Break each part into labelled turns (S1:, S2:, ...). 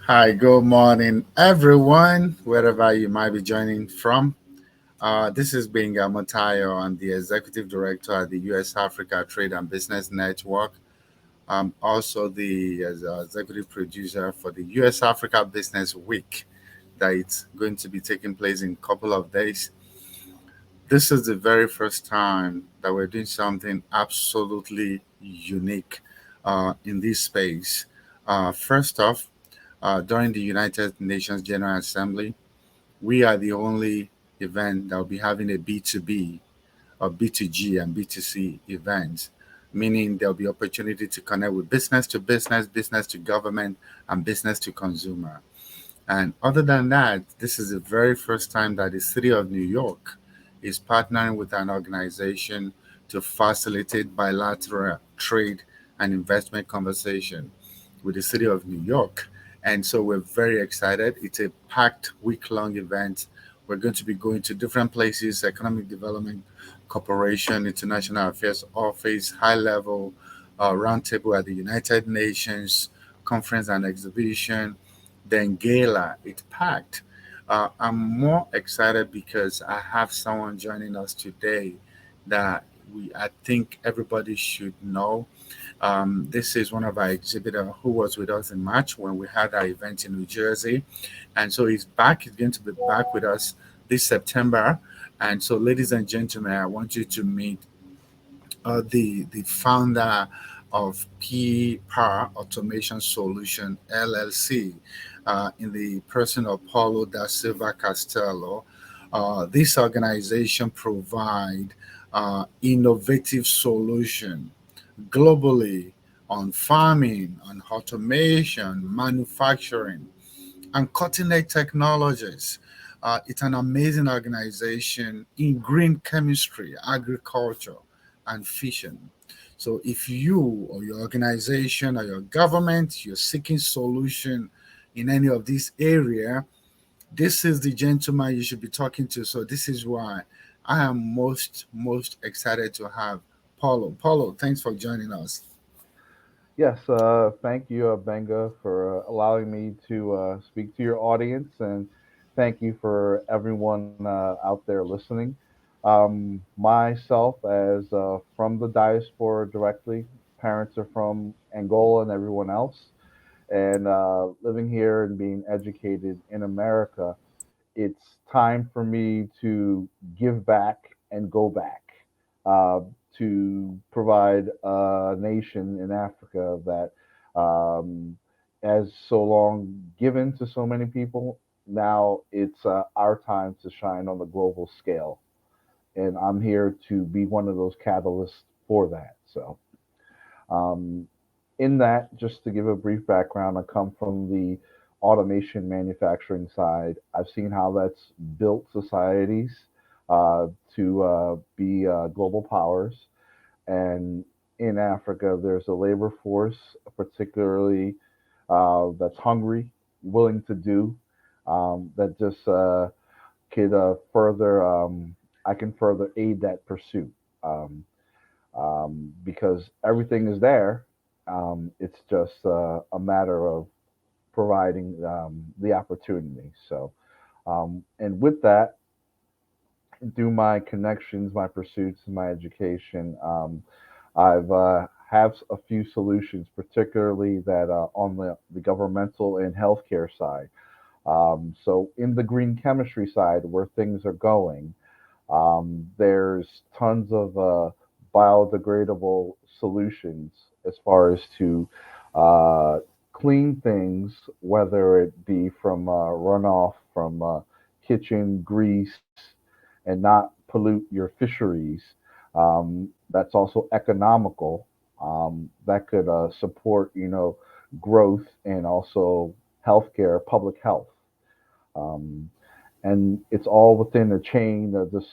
S1: Hi, good morning, everyone, wherever you might be joining from. This is Benga Motayo. I'm the Executive Director at the U.S. Africa Trade and Business Network. I'm also the Executive Producer for the U.S. Africa Business Week that it's going to be taking place in a couple of days. This is the very first time that we're doing something absolutely unique in this space. First off, during the United Nations General Assembly, we are the only event that will be having a B2B or B2G and B2C event, meaning there'll be opportunity to connect with business to business, business to government, and business to consumer. And other than that, this is the very first time that the city of New York is partnering with an organization to facilitate bilateral trade and investment conversation with the city of New York. And so we're very excited. It's a packed week long event. We're going to be going to different places: Economic Development Corporation, International Affairs Office, high level roundtable at the United Nations, conference and exhibition, then gala. It's packed. I'm more excited because I have someone joining us today that I think everybody should know. This is one of our exhibitors who was with us in March when we had our event in New Jersey. And so he's back. He's going to be back with us this September. And so, ladies and gentlemen, I want you to meet the founder of PAR Automation Solution LLC in the person of Paulo da Silva Castelo. This organization provide innovative solution globally on farming, on automation, manufacturing, and cutting edge technologies. It's an amazing organization in green chemistry, agriculture, and fishing. So, if you or your organization or your government you're seeking solution in any of this area, this is the gentleman you should be talking to. So, this is why I am most excited to have Paulo. Paulo, thanks for joining us.
S2: Yes, thank you, Benga, for allowing me to speak to your audience, and thank you for everyone out there listening. Myself, as from the diaspora directly, parents are from Angola and everyone else, and living here and being educated in America, it's time for me to give back and go back uh, to provide a nation in Africa that has so long given to so many people. Now it's our time to shine on the global scale. And I'm here to be one of those catalysts for that. So, um, in that, just to give a brief background, I come from the automation manufacturing side. I've seen how that's built societies to be global powers. And in Africa, there's a labor force, particularly that's hungry, willing to do, that just could further, I can further aid that pursuit. Um, because everything is there. It's just a matter of providing the opportunity. So, and with that, through my connections, my pursuits, and my education, I've have a few solutions, particularly that on the governmental and healthcare side. So, in the green chemistry side, where things are going, there's tons of biodegradable solutions as far as to uh, clean things, whether it be from runoff from kitchen grease and not pollute your fisheries. That's also economical. That could support, growth and also healthcare, public health. Um, and it's all within a chain of this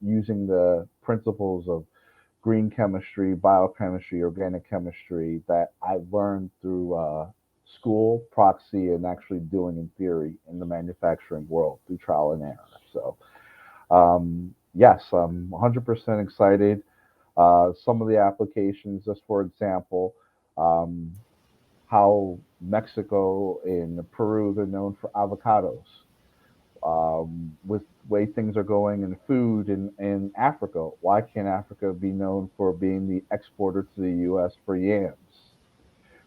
S2: using the principles of green chemistry, biochemistry, organic chemistry that I learned through school, proxy, and actually doing in theory in the manufacturing world through trial and error. So, yes, I'm 100% excited. Some of the applications, just for example, um, how Mexico and Peru, they're known for avocados. With the way things are going in food in Africa, why can't Africa be known for being the exporter to the U.S. for yams?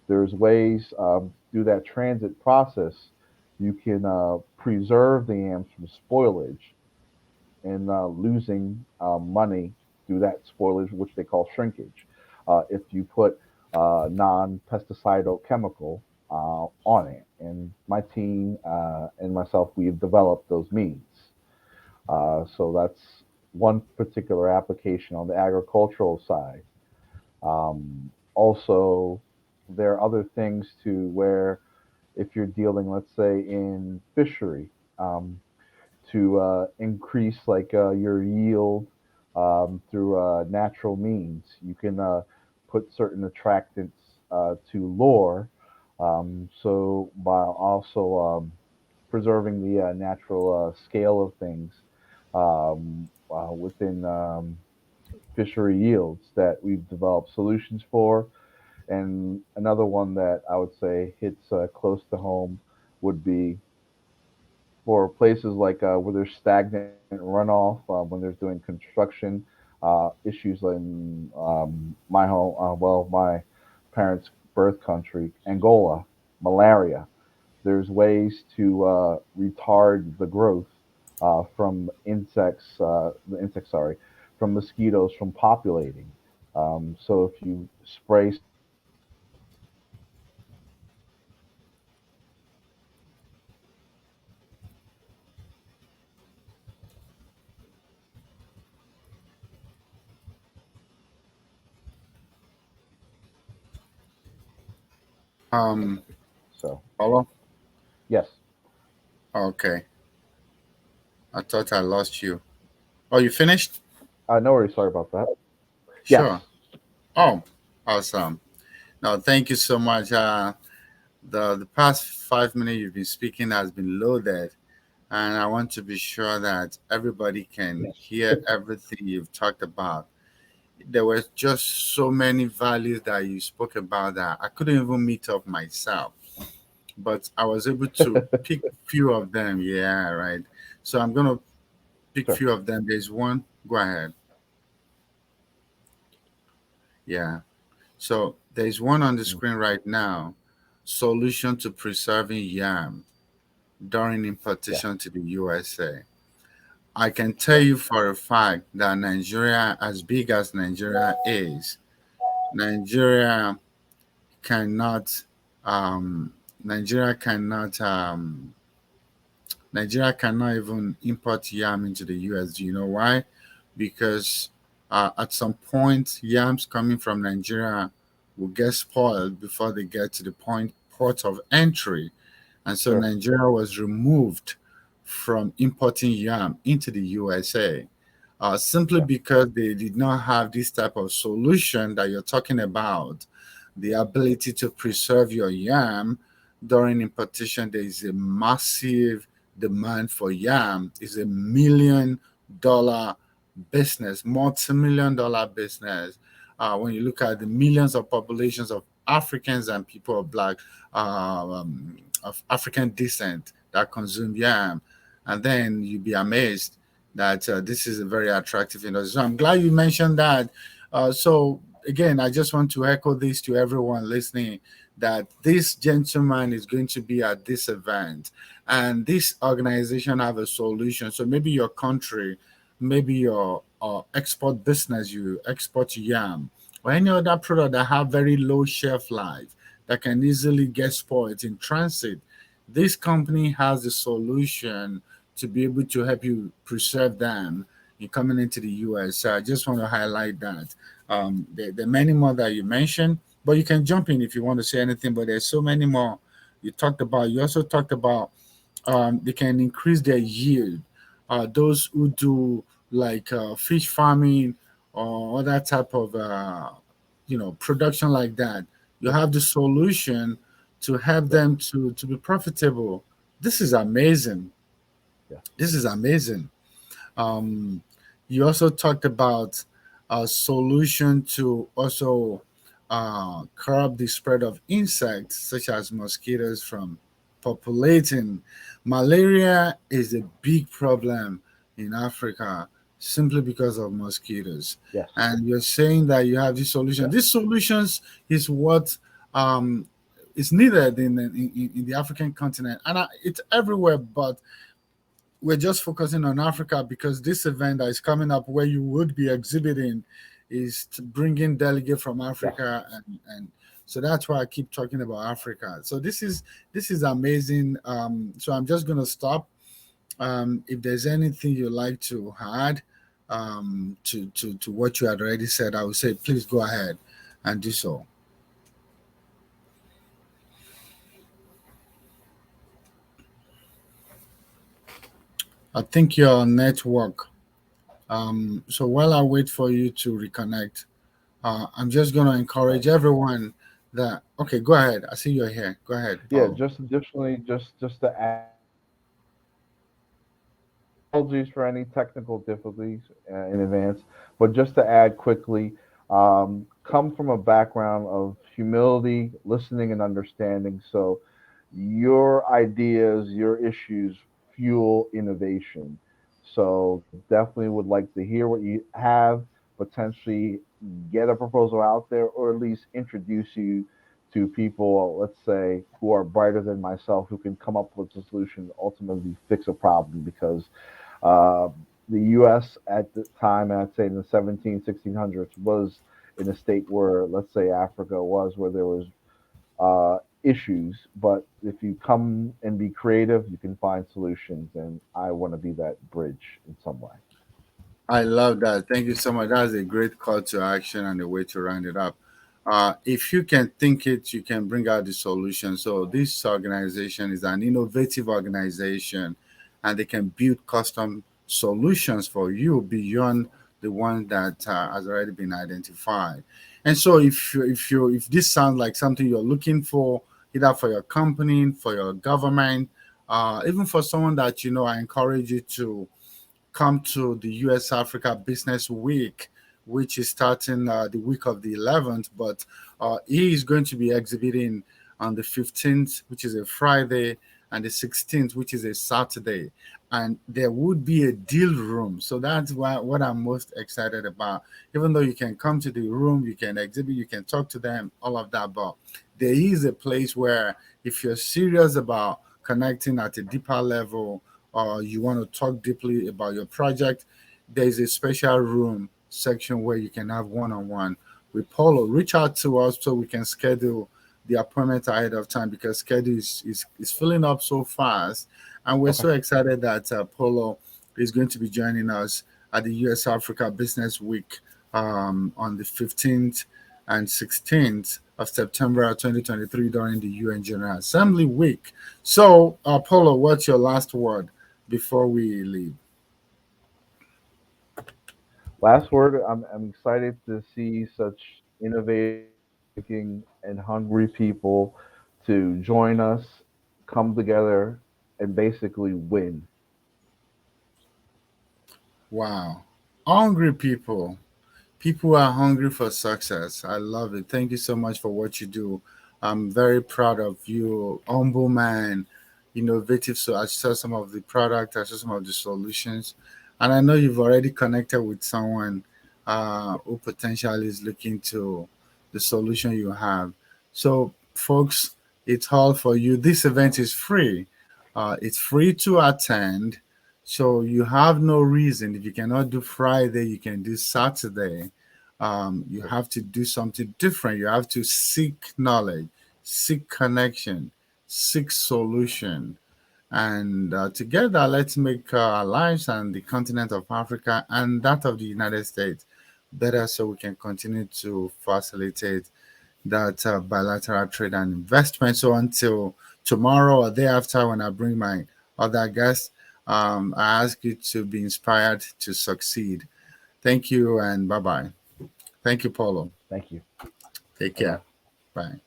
S2: There's ways through that transit process you can preserve the yams from spoilage and losing money through that spoilage, which they call shrinkage. If you put non-pesticidal chemical on it, and my team and myself, we've developed those means. So that's one particular application on the agricultural side. Also, there are other things too where if you're dealing, let's say, in fishery, to increase like your yield through natural means. You can put certain attractants to lure, so by also preserving the natural scale of things within fishery yields that we've developed solutions for. And another one that I would say hits close to home would be for places like where there's stagnant runoff when there's doing construction issues in my home, my parents' birth country, Angola, malaria. There's ways to retard the growth from from mosquitoes from populating. So if you spray certain
S1: Um,
S2: so
S1: Paulo?
S2: yes,
S1: Okay. I thought I lost you. Oh, you finished?
S2: no worries. Sorry about that. Yes,
S1: Sure. Oh, awesome. No, thank you so much. The past 5 minutes you've been speaking has been loaded, and I want to be sure that everybody can hear everything you've talked about. There were just so many values that you spoke about that I couldn't even meet up myself, but I was able to pick few of them. Yeah, right. So I'm gonna pick
S2: sure.
S1: few of them. There's one. Go ahead. Yeah. So there's one on the
S2: Mm,
S1: screen right now. Solution to preserving yam during
S2: yes,
S1: importation to the USA. I can tell you for a fact that Nigeria, as big as Nigeria is, Nigeria cannot, um, Nigeria cannot, Nigeria cannot even import yam into the US. Do you know why? Because at some point, yams coming from Nigeria will get spoiled before they get to the port of entry, and so
S2: sure.
S1: Nigeria was removed from importing yam into the USA, simply
S2: Yeah,
S1: because they did not have this type of solution that you're talking about, the ability to preserve your yam during importation. There is a massive demand for yam. It's $1 million business, multi-million dollar business. When you look at the millions of populations of Africans and people of African descent that consume yam, and then you'd be amazed that this is a very attractive industry. So I'm glad you mentioned that. So again, I just want to echo this to everyone listening that this gentleman is going to be at this event, and this organization have a solution. So maybe your country, maybe your export business, you export yam or any other product that have very low shelf life that can easily get spoiled in transit. This company has a solution to be able to help you preserve them in coming into the US. So I just want to highlight that. There are many more that you mentioned, but you can jump in if you want to say anything. But there's so many more you talked about. You also talked about they can increase their yield. Those who do like fish farming or other type of production like that, you
S2: yeah,
S1: have the solution to help
S2: sure.
S1: them to be profitable. This is amazing.
S2: Yeah,
S1: This is amazing. Um, you also talked about a solution to also curb the spread of insects such as mosquitoes from populating. Malaria is a big problem in Africa simply because of mosquitoes.
S2: Yes.
S1: And you're saying that you have this solution.
S2: Yes.
S1: These solutions is what um, is needed in the African continent, and it's everywhere. But we're just focusing on Africa because this event that is coming up, where you would be exhibiting, is to bring in delegate from
S2: Yes.
S1: Africa, and so that's why I keep talking about Africa. So this is amazing. So I'm just gonna stop. If there's anything you'd like to add to what you had already said, I would say please go ahead and do so. I think your network. So while I wait for you to reconnect, I'm just going to encourage
S2: Right.
S1: everyone that, okay, go ahead. I see you're here. Go ahead,
S2: Yeah.
S1: Paulo.
S2: Just additionally, just to add, apologies for any technical difficulties in advance, but just to add quickly, come from a background of humility, listening, and understanding. So your ideas, your issues fuel innovation. So definitely would like to hear what you have, potentially get a proposal out there, or at least introduce you to people, let's say, who are brighter than myself, who can come up with a solution to ultimately fix a problem. Because uh, the U.S. at the time, and I'd say in the 17, 1600s, was in a state where, let's say, Africa was, where there was issues. But if you come and be creative, you can find solutions. And I want to be that bridge in some way.
S1: I love that. Thank you so much. That's a great call to action and a way to round it up. If you can think it, you can bring out the solution. So this organization is an innovative organization, and they can build custom solutions for you beyond the one that has already been identified. And so, if this sounds like something you're looking for, either for your company, for your government, even for someone that you know, I encourage you to come to the US Africa Business Week, which is starting the week of the 11th. But he is going to be exhibiting on the 15th, which is a Friday, and the 16th, which is a Saturday. And there would be a deal room. So that's what I'm most excited about. Even though you can come to the room, you can exhibit, you can talk to them, all of that. But there is a place where, if you're serious about connecting at a deeper level, or you want to talk deeply about your project, there's a special room section where you can have one-on-one with Paulo. Reach out to us so we can schedule the appointment ahead of time, because schedule is filling up so fast. And we're
S2: Okay.
S1: so excited that Paulo is going to be joining us at the US Africa Business Week on the 15th and 16th of September 2023 during the UN General Assembly Week. So, Paulo, what's your last word before we leave?
S2: Last word, I'm excited to see such innovative thinking and hungry people to join us, come together, and basically win.
S1: Wow. Hungry people. People are hungry for success. I love it. Thank you so much for what you do. I'm very proud of you, humble man, innovative. So I saw some of the product, I saw some of the solutions, and I know you've already connected with someone who potentially is looking to the solution you have. So, folks, it's all for you. This event is free. It's free to attend. So you have no reason. If you cannot do Friday, you can do Saturday. You have to do something different. You have to seek knowledge, seek connection, seek solution. And together, let's make our lives and the continent of Africa and that of the United States better, so we can continue to facilitate that bilateral trade and investment. So until tomorrow or day after, when I bring my other guests, I ask you to be inspired to succeed. Thank you and bye bye. Thank you, Paulo.
S2: Thank you.
S1: Take
S2: Bye bye.
S1: care. Bye.